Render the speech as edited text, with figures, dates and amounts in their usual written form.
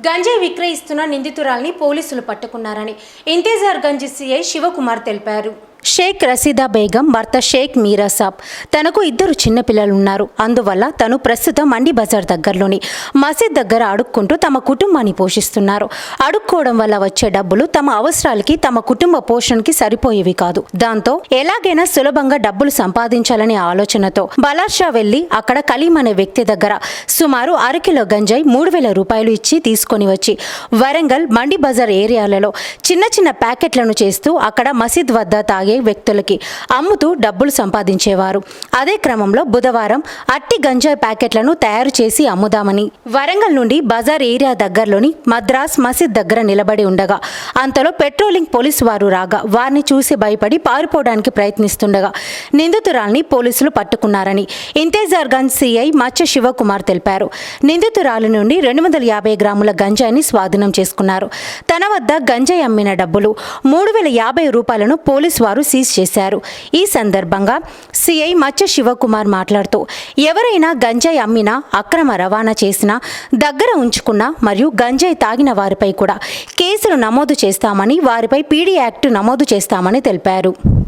గంజాయి విక్రయిస్తున్న నిందితురాల్ని పోలీసులు పట్టుకున్నారని ఇంతేజార్ గంజ్ సిఐ శివకుమార్ తెలిపారు. షేక్ రసీదా బేగం భర్త షేక్ మీరా సాబ్ తనకు 2 చిన్నపిల్లలున్నారు. అందువల్ల తను ప్రస్తుతం మండి బజార్ దగ్గరలోని మసీద్ దగ్గర అడుక్కుంటూ తమ కుటుంబాన్ని పోషిస్తున్నారు. అడుక్కోవడం వల్ల వచ్చే డబ్బులు తమ అవసరాలకి తమ కుటుంబ పోషణకి సరిపోయేవి కాదు. దాంతో ఎలాగైనా సులభంగా డబ్బులు సంపాదించాలనే ఆలోచనతో బలార్షా వెళ్లి అక్కడ కలీం అనే వ్యక్తి దగ్గర సుమారు 1/2 కిలో గంజాయి 3,000 రూపాయలు ఇచ్చి తీసుకొని వచ్చి వరంగల్ మండి బజార్ ఏరియాలలో చిన్న చిన్న ప్యాకెట్లను చేస్తూ అక్కడ మసీద్ వద్ద తాగే వ్యక్తులకి అమ్ముతూ డబ్బులు సంపాదించేవారు. అదే క్రమంలో బుధవారం అట్టి గంజాయి ప్యాకెట్లను తయారు చేసి అమ్ముదామని వరంగల్ నుండి బజార్ ఏరియా దగ్గరలోని మద్రాస్ మసీద్ దగ్గర నిలబడి ఉండగా అంతలో పెట్రోలింగ్ పోలీసు వారు రాగా వారిని చూసి భయపడి పారిపోవడానికి ప్రయత్నిస్తుండగా నిందితురాల్ని పోలీసులు పట్టుకున్నారని ఇంతేజార్ గంజ్ సిఐ మచ్చ శివకుమార్ తెలిపారు. నిందితురాలి నుండి 250 గ్రాముల గంజాయిని స్వాధీనం చేసుకున్నారు. తన వద్ద గంజాయి అమ్మిన డబ్బులు 3,050 రూపాయలను పోలీసు వారు సీజ్ చేశారు. ఈ సందర్భంగా సిఐ మచ్చ శివకుమార్ మాట్లాడుతూ ఎవరైనా గంజాయి అమ్మినా, అక్రమ రవాణా చేసినా, దగ్గర ఉంచుకున్నా మరియు గంజాయి తాగిన వారిపై కూడా కేసులు నమోదు చేస్తామని, వారిపై పీడీ యాక్ట్ నమోదు చేస్తామని తెలిపారు.